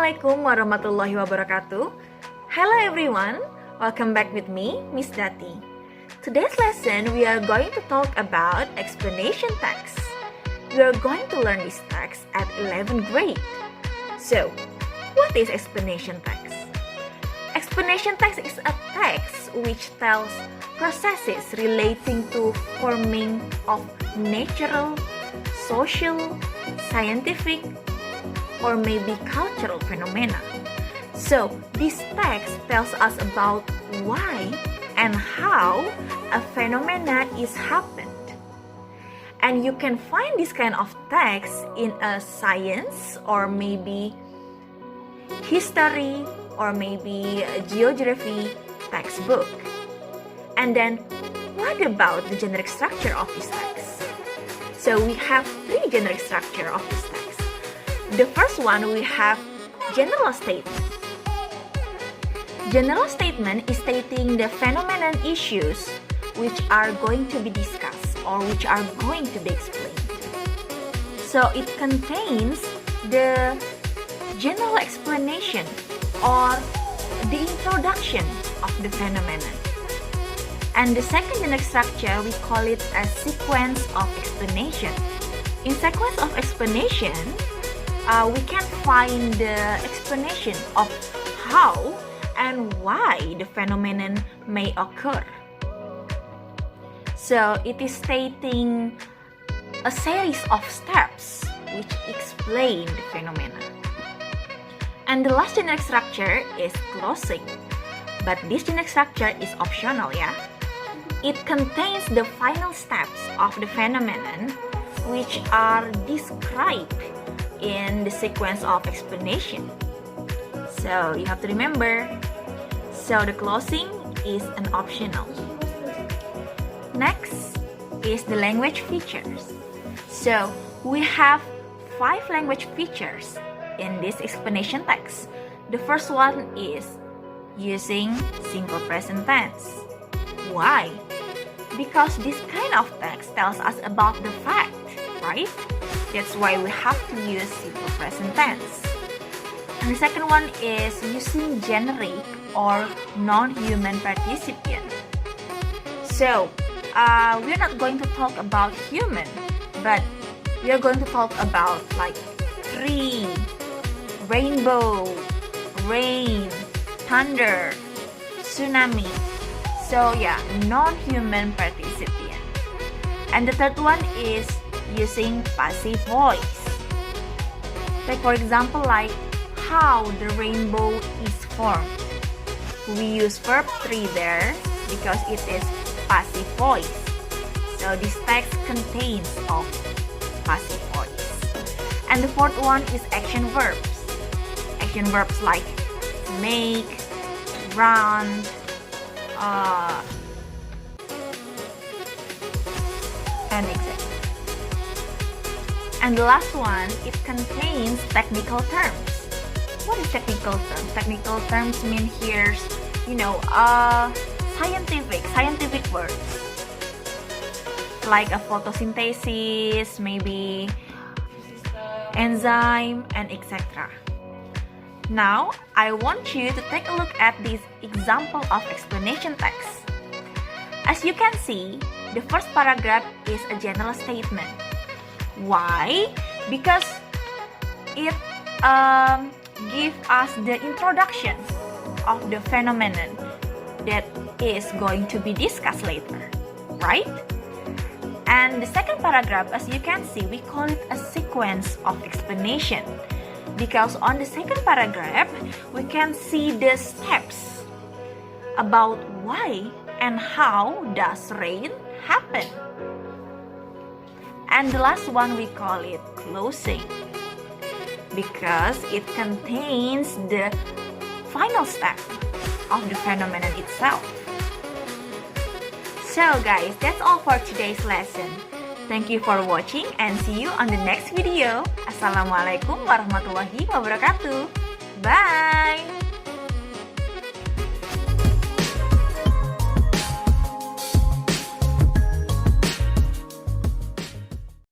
Assalamualaikum warahmatullahi wabarakatuh. Hello everyone, welcome back with me, Miss Dati. Today's lesson we are going to talk about explanation text. We are going to learn this text at 11th grade. So, what is explanation text? Explanation text is a text which tells processes relating to forming of natural, social, scientific, or maybe cultural phenomena. So, this text tells us about why and how a phenomena is happened. And you can find this kind of text in a science or maybe history or maybe a geography textbook. And then, what about the generic structure of this text? So, we have three generic structure of this text. The first one, we have general statement. General statement is stating the phenomenon issues which are going to be discussed or which are going to be explained. So it contains the general explanation or the introduction of the phenomenon. And the second generic structure, we call it a sequence of explanation. In sequence of explanation, we can find the explanation of how and why the phenomenon may occur. So it is stating a series of steps which explain the phenomena. And the last generic structure is closing. But this generic structure is optional, yeah? It contains the final steps of the phenomenon which are described in the sequence of explanation. So you have to remember, so the closing is an optional. Next is the language features. So we have 5 language features in this explanation text. The first one is using simple present tense. Why? Because this kind of text tells us about the fact, right? That's why we have to use simple present tense. And the second one is using generic or non-human participant. So, we're not going to talk about human, but we are going to talk about like tree, rainbow, rain, thunder, tsunami. So yeah, non-human participant. And the third one is using passive voice. Like for example, like how the rainbow is formed. We use verb 3 there because it is passive voice. So this text contains of passive voice. And the fourth one is action verbs. Action verbs like make, run, and etc. And the last one, it contains technical terms. What is technical terms? Technical terms mean here's, scientific words. Like a photosynthesis, maybe enzyme, and etc. Now, I want you to take a look at this example of explanation text. As you can see, the first paragraph is a general statement. Why? Because it gives us the introduction of the phenomenon that is going to be discussed later, right? And the second paragraph, as you can see, we call it a sequence of explanation. Because on the second paragraph, we can see the steps about why and how does rain happen. And the last one, we call it closing because it contains the final step of the phenomenon itself. So guys, that's all for today's lesson. Thank you for watching and see you on the next video. Assalamualaikum warahmatullahi wabarakatuh. Bye!